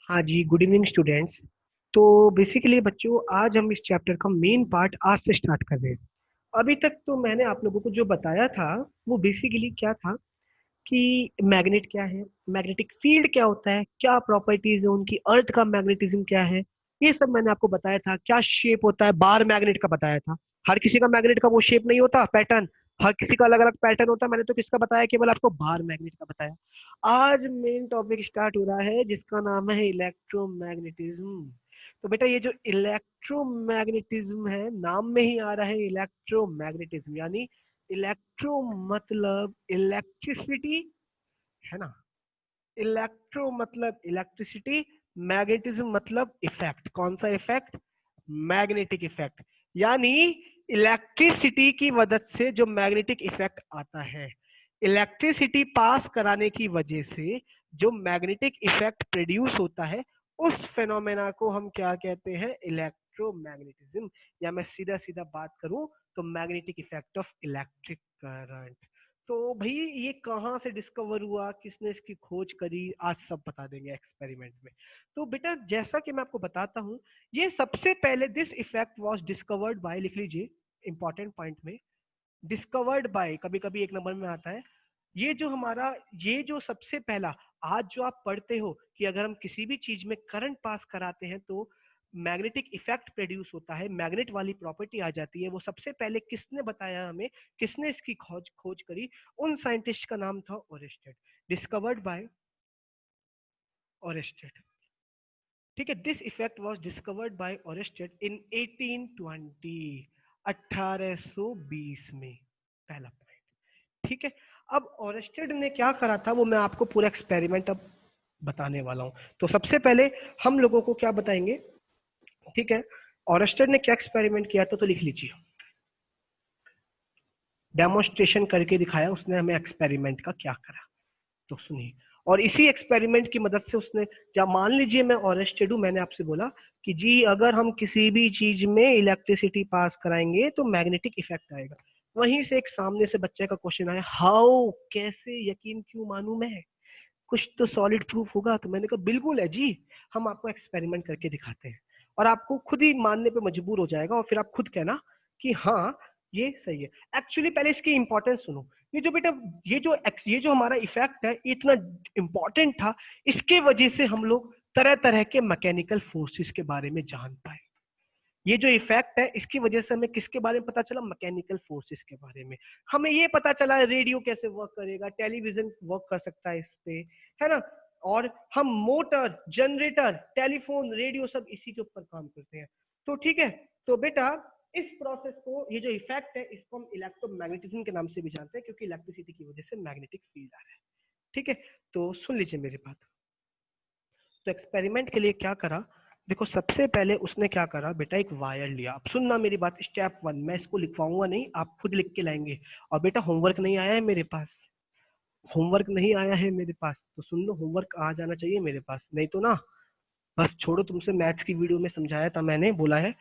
हाँ जी, good evening students. तो basically बच्चों, आज हम इस चैप्टर का मेन पार्ट आज से स्टार्ट कर रहे हैं। अभी तक तो मैंने आप लोगों को जो बताया था वो बेसिकली क्या था कि मैग्नेट क्या है, मैग्नेटिक फील्ड क्या होता है, क्या प्रॉपर्टीज है उनकी, अर्थ का मैग्नेटिज्म क्या है, ये सब मैंने आपको बताया था। क्या शेप होता है, बार मैग्नेट का बताया था। हर किसी का मैग्नेट का वो शेप नहीं होता, पैटर्न। हर किसी का अलग अलग पैटर्न होता है। मैंने तो किसका बताया, केवल आपको बार मैग्नेट का बताया। आज मेन टॉपिक स्टार्ट हो रहा है जिसका नाम है इलेक्ट्रोमैग्नेटिज्म। तो बेटा, ये जो इलेक्ट्रोमैग्नेटिज्म है, नाम में ही आ रहा है इलेक्ट्रोमैग्नेटिज्म, यानी इलेक्ट्रो मतलब इलेक्ट्रिसिटी, है ना। इलेक्ट्रो मतलब इलेक्ट्रिसिटी, मैग्नेटिज्म मतलब इफेक्ट। कौन सा इफेक्ट? Magnetic effect. यानी इलेक्ट्रिसिटी की मदद से जो मैग्नेटिक इफेक्ट आता है, इलेक्ट्रिसिटी पास कराने की वजह से जो मैग्नेटिक इफेक्ट प्रोड्यूस होता है, उस फेनोमेना को हम क्या कहते हैं? इलेक्ट्रोमैग्नेटिज्म। या मैं सीधा सीधा बात करूं तो magnetic effect of electric current. तो भाई, ये कहाँ से डिस्कवर हुआ, किसने इसकी खोज करी, आज सब बता देंगे एक्सपेरिमेंट में। तो बेटा, जैसा कि मैं आपको बताता हूँ, ये सबसे पहले this effect was discovered bye, लिख लीजिए इंपॉर्टेंट पॉइंट में, डिस्कवर्ड बाय कभी कभी एक नंबर में आता है। ये जो हमारा, ये जो सबसे पहला, आज जो आप पढ़ते हो कि अगर हम किसी भी चीज में करंट पास कराते हैं तो मैग्नेटिक इफेक्ट प्रोड्यूस होता है, मैग्नेट वाली प्रॉपर्टी आ जाती है, वो सबसे पहले किसने बताया हमें, किसने इसकी खोज खोज करी? उन साइंटिस्ट का नाम था ओरेस्टेड। Discovered by Oersted. ठीक है, this effect was discovered by Oersted in 1820, 1820 में। पहला पॉइंट। ठीक है। अब ओरेस्टेड ने क्या करा था वो मैं आपको पूरा एक्सपेरिमेंट अब बताने वाला हूं। तो सबसे पहले हम लोगों को क्या बताएंगे, ठीक है, ओरेस्टेड ने क्या एक्सपेरिमेंट किया था, तो लिख लीजिए। डेमोन्स्ट्रेशन करके दिखाया उसने हमें एक्सपेरिमेंट का क्या करा। तो सुनिए, और इसी एक्सपेरिमेंट की मदद से उसने, जब मान लीजिए मैं ओरेस्टेड हूं, मैंने आपसे बोला कि जी अगर हम किसी भी चीज में इलेक्ट्रिसिटी पास कराएंगे तो मैग्नेटिक इफेक्ट आएगा। वहीं से एक सामने से बच्चे का क्वेश्चन आया, हाउ, कैसे, यकीन क्यों मानूं मैं, कुछ तो सॉलिड प्रूफ होगा। तो मैंने कहा बिल्कुल है जी, हम आपको एक्सपेरिमेंट करके दिखाते हैं और आपको खुद ही मानने पे मजबूर हो जाएगा और फिर आप खुद कहना कि हाँ ये सही है। एक्चुअली पहले इसकी इंपॉर्टेंस सुनो। ये जो बेटा, ये जो हमारा इफेक्ट है, ये इतना इंपॉर्टेंट था, इसके वजह से हम लोग तरह तरह के मैकेनिकल फोर्सेस के बारे में जान पाए। ये जो इफेक्ट है, इसकी वजह से हमें किसके बारे में पता चला? मैकेनिकल फोर्सेस के बारे में। हमें ये पता चला रेडियो कैसे वर्क करेगा, टेलीविजन वर्क कर सकता है इस पे, है ना। और हम मोटर, जनरेटर, टेलीफोन, रेडियो सब इसी के ऊपर काम करते हैं। तो ठीक है, तो बेटा इस प्रोसेस को, ये जो इफेक्ट है, इसको हम इलेक्ट्रोमैग्नेटिज्म के नाम से भी जानते हैं, क्योंकि इलेक्ट्रिसिटी की वजह से मैग्नेटिक फील्ड आ रहा है। ठीक है, तो सुन लीजिए मेरी बात। तो एक्सपेरिमेंट के लिए क्या करा, देखो सबसे पहले उसने क्या करा बेटा, एक वायर लिया। अब सुनना मेरी बात, स्टेप वन, मैं इसको लिखवाऊंगा नहीं, आप खुद लिख के लाएंगे। और बेटा होमवर्क नहीं आया है मेरे पास, होमवर्क नहीं आया है मेरे पास, तो सुन लो, होमवर्क आ जाना चाहिए मेरे पास, नहीं तो ना बस छोड़ो। तुमसे मैथ्स की वीडियो में समझाया था, मैंने बोला है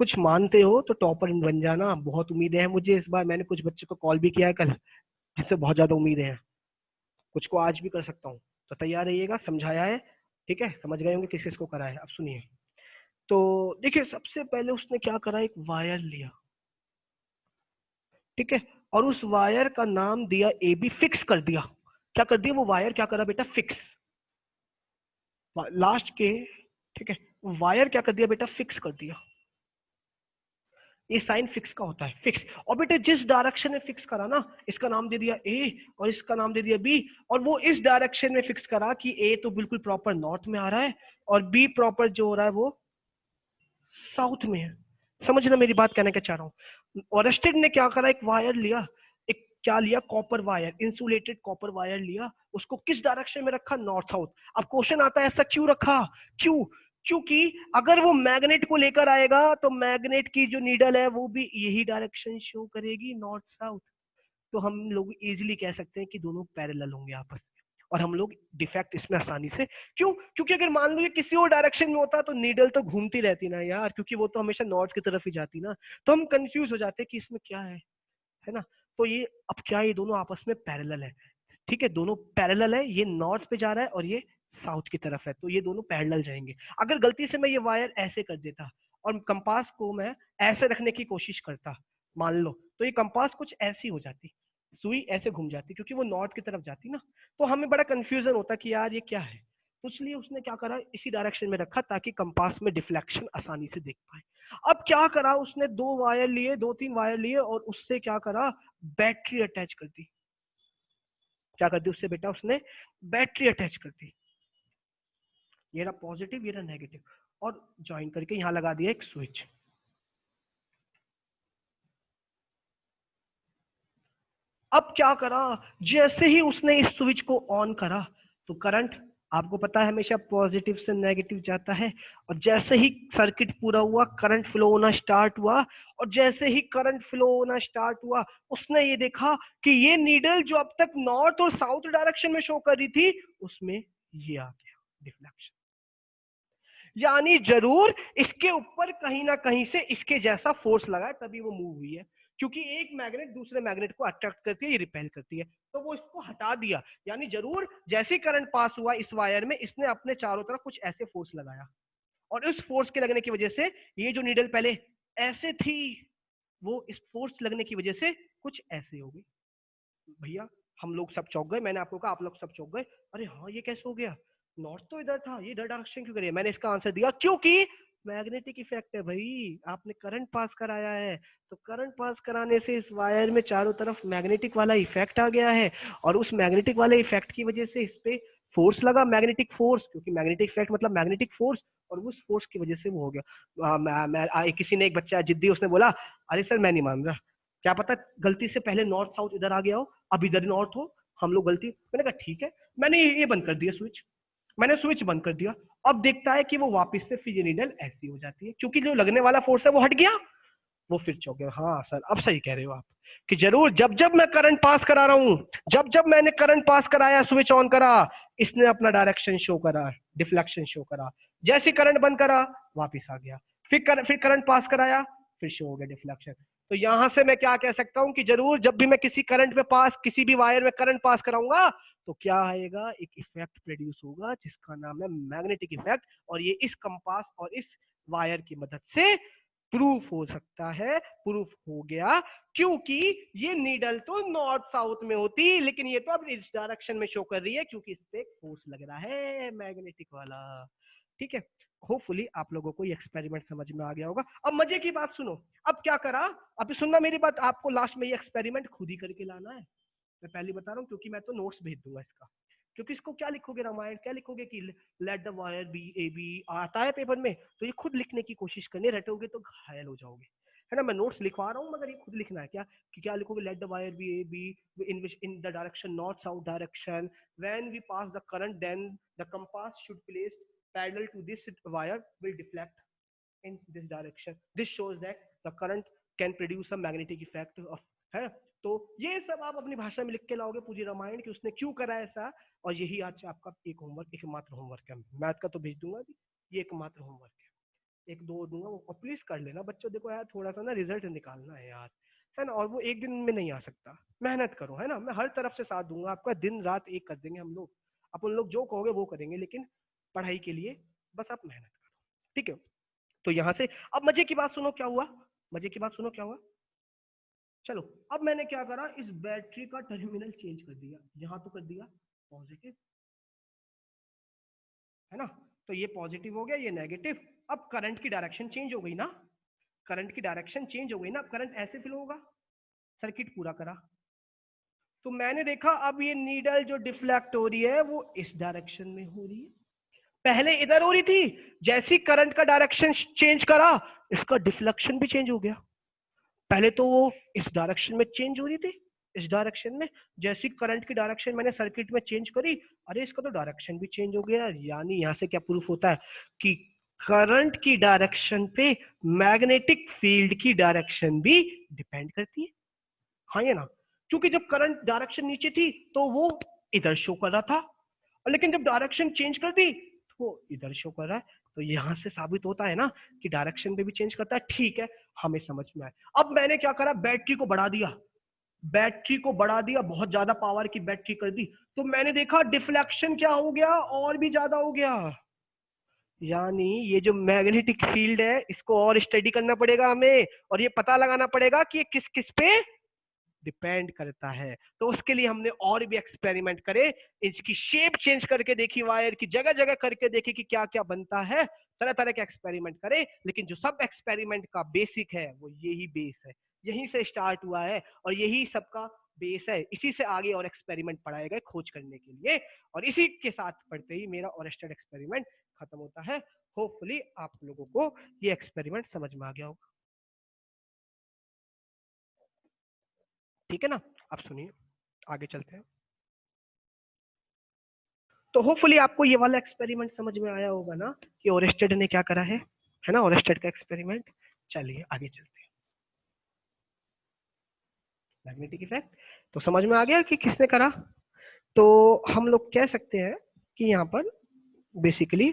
कुछ मानते हो तो टॉपर बन जाना। बहुत उम्मीदें हैं मुझे इस बार, मैंने कुछ बच्चों को कॉल भी किया है कल, जिससे बहुत ज्यादा उम्मीदें हैं। कुछ को आज भी कर सकता हूँ, तो तैयार रहिएगा, समझाया है। ठीक है, समझ गए होंगे किस किस को करा है। अब सुनिए, तो देखिए सबसे पहले उसने क्या करा, एक वायर लिया, ठीक है, और उस वायर का नाम दिया ए बी, फिक्स कर दिया। क्या कर दिया वो वायर, क्या करा बेटा, फिक्स, लास्ट के, ठीक है, वायर क्या कर दिया बेटा, फिक्स कर दिया। ये साइन फिक्स का होता है, फिक्स। और बेटे जिस डायरेक्शन में फिक्स करा ना, इसका नाम दे दिया ए और इसका नाम दे दिया बी, और वो इस डायरेक्शन में फिक्स करा कि ए तो बिल्कुल प्रॉपर नॉर्थ में आ रहा है और बी प्रॉपर जो हो रहा है वो साउथ में है। समझना मेरी बात, कहने का चाह रहा हूँ। ओरेस्टेड ने क्या करा, एक वायर लिया, एक क्या लिया, copper wire, insulated copper wire लिया, उसको किस डायरेक्शन में रखा, नॉर्थ साउथ। अब क्वेश्चन आता है ऐसा क्यों रखा, क्यों? क्योंकि अगर वो मैग्नेट को लेकर आएगा तो मैग्नेट की जो नीडल है वो भी यही डायरेक्शन शो करेगी, नॉर्थ साउथ। तो हम लोग इजीली कह सकते हैं कि दोनों पैरेलल होंगे आपस में, और हम लोग डिफेक्ट इसमें आसानी से, क्यों? क्योंकि अगर मान लो ये किसी और डायरेक्शन में होता तो नीडल तो घूमती रहती ना यार, क्योंकि वो तो हमेशा नॉर्थ की तरफ ही जाती ना, तो हम कंफ्यूज हो जाते कि इसमें क्या है ना। तो ये अब क्या, ये दोनों आपस में पैरेलल है। ठीक है, दोनों पैरेलल है, ये नॉर्थ पे जा रहा है और ये साउथ की तरफ है, तो ये दोनों पैरेलल जाएंगे। अगर गलती से मैं ये वायर ऐसे कर देता और कंपास को मैं ऐसे रखने की कोशिश करता, मान लो, तो ये कंपास कुछ ऐसी हो जाती, सुई ऐसे घूम जाती, क्योंकि वो नॉर्थ की तरफ जाती ना, तो हमें बड़ा कंफ्यूजन होता कि यार ये क्या है। तो इसलिए उसने क्या करा, इसी डायरेक्शन में रखा ताकि कंपास में डिफ्लेक्शन आसानी से देख पाए। अब क्या करा उसने, दो वायर लिए, दो तीन वायर लिए और उससे क्या करा, बैटरी अटैच कर दी। क्या कर दी उससे बेटा, उसने बैटरी अटैच कर दी। ये रहा पॉजिटिव, ये रहा नेगेटिव, और ज्वाइन करके यहां लगा दिया एक स्विच। अब क्या करा, जैसे ही उसने इस स्विच को ऑन करा तो करंट, आपको पता है हमेशा पॉजिटिव से नेगेटिव जाता है, और जैसे ही सर्किट पूरा हुआ करंट फ्लो होना स्टार्ट हुआ, और जैसे ही करंट फ्लो होना स्टार्ट हुआ उसने ये देखा कि ये नीडल जो अब तक नॉर्थ और साउथ डायरेक्शन में शो कर रही थी उसमें ये आ गया डिफ्लेक्शन। यानी जरूर इसके ऊपर कहीं ना कहीं से इसके जैसा फोर्स लगा है तभी वो मूव हुई है, क्योंकि एक मैग्नेट दूसरे मैग्नेट को अट्रैक्ट करती है, ये रिपेल करती है, तो वो इसको हटा दिया। यानी जरूर जैसे करंट पास हुआ इस वायर में, इसने अपने चारों तरफ कुछ ऐसे फोर्स लगाया, और उस फोर्स के लगने की वजह से ये जो नीडल पहले ऐसे थी वो इस फोर्स लगने की वजह से कुछ ऐसे हो गई। भैया हम लोग सब चौंक गए, मैंने आपको कहा आप लोग सब चौंक गए, अरे हाँ ये कैसे हो गया, नॉर्थ तो इधर था, ये इधर डायरेक्शन क्यों करिए। मैंने इसका आंसर दिया क्योंकि मैग्नेटिक इफेक्ट है भाई, आपने करंट पास कराया है, तो करंट पास कराने से इस वायर में चारों तरफ मैग्नेटिक वाला इफेक्ट आ गया है, और उस मैग्नेटिक वाले इफेक्ट की वजह से इस पे फोर्स लगा, मैग्नेटिक फोर्स, क्योंकि मैग्नेटिक इफेक्ट मतलब मैग्नेटिक फोर्स, और उस फोर्स की वजह से वो हो गया। किसी ने, एक बच्चा जिद्दी, उसने बोला अरे सर मैं नहीं मान रहा, क्या पता गलती से पहले नॉर्थ साउथ इधर आ गया हो, अब इधर नॉर्थ हो, हम लोग गलती। मैंने कहा ठीक है, मैंने ये बंद कर दिया स्विच, मैंने स्विच बंद कर दिया। अब देखता है कि वो वापस से फिर नीडल ऐसी हो जाती है, क्योंकि जो लगने वाला फोर्स है वो हट गया। वो फिर चौंक गया, हाँ सर अब सही कह रहे हो आप, कि जरूर जब जब मैं करंट पास करा रहा हूं, जब जब मैंने करंट पास कराया, स्विच ऑन करा, इसने अपना डायरेक्शन शो करा, डिफ्लेक्शन शो करा, जैसे करंट बंद करा वापिस आ गया, फिर करंट पास कराया, फिर शो हो गया डिफ्लेक्शन। तो यहां से मैं क्या कह सकता हूं कि जरूर जब भी मैं किसी करंट पे पास, किसी भी वायर में करंट पास कराऊंगा तो क्या आएगा, एक इफेक्ट प्रोड्यूस होगा जिसका नाम है मैग्नेटिक इफेक्ट, और ये इस कंपास और इस वायर की मदद से प्रूफ हो सकता है, प्रूफ हो गया, क्योंकि ये नीडल तो नॉर्थ साउथ में होती, लेकिन ये तो अब इस डायरेक्शन में शो कर रही है क्योंकि इस पे फोर्स लग रहा है मैग्नेटिक वाला। ठीक है, होपफुली आप लोगों को ये एक्सपेरिमेंट समझ में आ गया होगा। अब मजे की बात सुनो, अब क्या करा, अभी सुनना मेरी बात, आपको लास्ट में ये एक्सपेरिमेंट खुद ही करके लाना है, मैं पहले बता रहा हूँ, क्योंकि मैं तो नोट्स भेज दूंगा इसका, क्योंकि इसको क्या लिखोगे रामायण, क्या लिखोगे कि let the wire be A B, आता है पेपर में, तो ये खुद लिखने की कोशिश करनी, रटोगे तो घायल हो जाओगे, है ना। मैं नोट्स लिखवा रहा हूँ मगर ये खुद लिखना है क्या, कि क्या लिखोगे, let the wire be A B in the direction north south direction, when we pass the current then the compass should place parallel to this wire will deflect in this direction, this shows that the current can produce a magnetic effect of, है। तो ये सब आप अपनी भाषा में लिख के लाओगे पूरी रामायण की उसने क्यों करा ऐसा, और यही आज आपका एक होमवर्क, एकमात्र होमवर्क है। मैथ का तो भेज दूंगा अभी, ये एकमात्र होमवर्क है, एक दो दूंगा वो, प्लीज कर लेना बच्चों, देखो यार थोड़ा सा ना रिजल्ट निकालना है यार, है ना, और वो एक दिन में नहीं आ सकता, मेहनत करो, है ना, मैं हर तरफ से साथ दूंगा आपका, दिन रात एक कर देंगे हम लोग, अपन लोग जो कहोगे वो करेंगे, लेकिन पढ़ाई के लिए बस आप मेहनत करो, ठीक है। तो यहां से अब मजे की बात सुनो क्या हुआ, मजे की बात सुनो क्या हुआ। चलो, अब मैंने क्या करा, इस बैटरी का टर्मिनल चेंज कर दिया, यहां तो कर दिया पॉजिटिव, है ना, तो ये पॉजिटिव हो गया, ये नेगेटिव। अब करंट की डायरेक्शन चेंज हो गई ना, करंट की डायरेक्शन चेंज हो गई ना, करंट ऐसे फ्लो होगा, सर्किट पूरा करा, तो मैंने देखा अब ये नीडल जो डिफ्लेक्ट हो रही है वो इस डायरेक्शन में हो रही है, पहले इधर हो रही थी, जैसी करंट का डायरेक्शन चेंज करा इसका डिफ्लेक्शन भी चेंज हो गया। पहले तो वो इस डायरेक्शन में चेंज हो रही थी, इस डायरेक्शन में, जैसी करंट की डायरेक्शन मैंने सर्किट में चेंज करी, अरे इसका तो डायरेक्शन भी चेंज हो गया। यानी यहां से क्या प्रूफ होता है कि करंट की डायरेक्शन पे मैग्नेटिक फील्ड की डायरेक्शन भी डिपेंड करती है, हाँ या ना, क्योंकि जब करंट डायरेक्शन नीचे थी तो वो इधर शो कर रहा था, और लेकिन जब डायरेक्शन चेंज कर दी तो वो इधर शो कर रहा है, तो यहां से साबित होता है ना कि डायरेक्शन पे भी चेंज करता है। ठीक है, हमें समझ में आया। अब मैंने क्या करा, बैटरी को बढ़ा दिया, बैटरी को बढ़ा दिया, बहुत ज्यादा पावर की बैटरी कर दी, तो मैंने देखा डिफ्लेक्शन क्या हो गया, और भी ज्यादा हो गया। यानी ये जो मैग्नेटिक फील्ड है इसको और स्टडी करना पड़ेगा हमें, और ये पता लगाना पड़ेगा कि ये किस किस पे डिपेंड करता है। तो उसके लिए हमने और भी एक्सपेरिमेंट करे, इसकी शेप चेंज करके देखी, वायर की जगह जगह करके देखी कि क्या क्या बनता है, तरह तरह के एक्सपेरिमेंट करे। लेकिन जो सब एक्सपेरिमेंट का बेसिक है वो यही बेस है, यहीं से स्टार्ट हुआ है और यही सबका बेस है। इसी से आगे और एक्सपेरिमेंट पढ़ाए गए खोज करने के लिए, और इसी के साथ पढ़ते ही मेरा ओरेस्टेड एक्सपेरिमेंट खत्म होता है। होपफुली आप लोगों को ये एक्सपेरिमेंट समझ में आ गया होगा। ठीक है ना? आप सुनिए, आगे चलते हैं। तो होपफुली आपको ये वाला एक्सपेरिमेंट समझ में आया होगा ना, कि ओरेस्टेड ने क्या करा है ना, ओरेस्टेड का एक्सपेरिमेंट। चलिए आगे चलते हैं। मैग्नेटिक इफेक्ट तो समझ में आ गया कि किसने करा। तो हम लोग कह सकते हैं कि यहाँ पर बेसिकली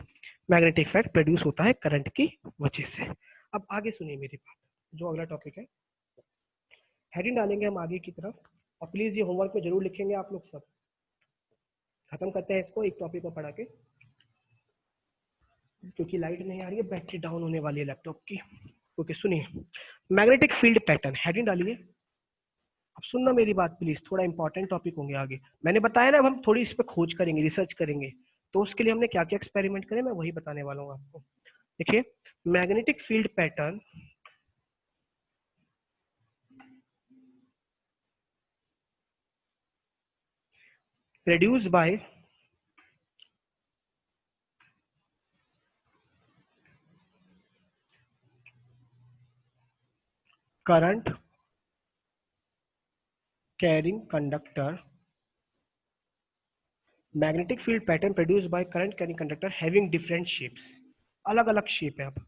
मैग्नेटिक इफेक्ट प्रोड्यूस होता है करंट की वजह से। अब आगे सुनिए मेरी बात, जो अगला टॉपिक है, हेडिंग डालेंगे हम आगे की तरफ, और प्लीज ये होमवर्क में जरूर लिखेंगे आप लोग सब। खत्म करते हैं इसको, एक टॉपिक को पढ़ा के, क्योंकि लाइट नहीं आ रही है, बैटरी डाउन होने वाली है लैपटॉप की। ओके सुनिए, मैग्नेटिक फील्ड पैटर्न, हेडिंग डालिए। अब सुनना मेरी बात प्लीज, थोड़ा इंपॉर्टेंट टॉपिक होंगे आगे। मैंने बताया ना, हम थोड़ी इस पर खोज करेंगे, रिसर्च करेंगे। तो उसके लिए हमने क्या क्या एक्सपेरिमेंट करे मैं वही बताने वाला हूँ आपको। देखिए, magnetic field pattern produce by current carrying conductor, magnetic field pattern produce by current carrying conductor having different shapes. अलग अलग शेप है। अब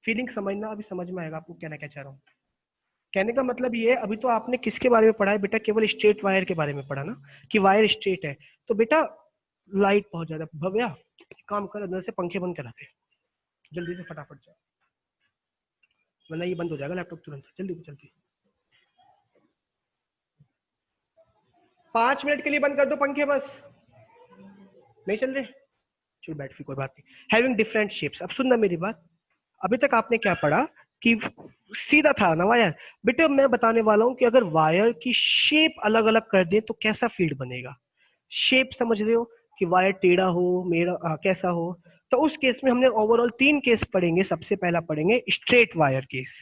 फीलिंग समझना, अभी समझ में आएगा आपको कहना क्या चाह रहा हूँ। कहने का मतलब ये है, अभी तो आपने किसके बारे में पढ़ा है बेटा, केवल स्ट्रेट वायर के बारे में पढ़ा ना, कि वायर स्ट्रेट है। तो बेटा लाइट बहुत ज्यादा, भव्या काम कर, अंदर से पंखे बंद करा दे जल्दी से, फटाफट जाओ, वरना ये बंद हो जाएगा लैपटॉप तुरंत, जल्दी जल्दी। 5 मिनट के लिए बंद कर दो पंखे बस, नहीं चल रहे, चलो बैठ, फिर कोई बात नहीं। हैविंग डिफरेंट शेप्स, अब सुनना मेरी बात। अभी तक आपने क्या पढ़ा कि सीधा था ना वायर, बेटे मैं बताने वाला हूं कि अगर वायर की शेप अलग अलग कर दे तो कैसा फील्ड बनेगा। शेप समझ रहे हो, कि वायर टेढ़ा हो, मेरा कैसा हो। तो उस केस में हमने ओवरऑल 3 केस पढ़ेंगे। सबसे पहला पढ़ेंगे स्ट्रेट वायर केस,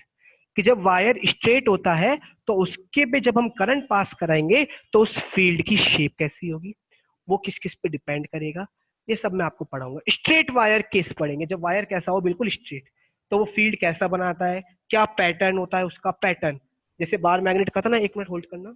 कि जब वायर स्ट्रेट होता है तो उसके पे जब हम करंट पास कराएंगे तो उस फील्ड की शेप कैसी होगी, वो किस किस पे डिपेंड करेगा, ये सब मैं आपको पढ़ाऊंगा। स्ट्रेट वायर केस पढ़ेंगे, जब वायर कैसा हो बिल्कुल स्ट्रेट, तो वो फील्ड कैसा बनाता है, क्या पैटर्न होता है उसका, पैटर्न। जैसे बार मैग्नेट का था ना, 1 मिनट होल्ड करना,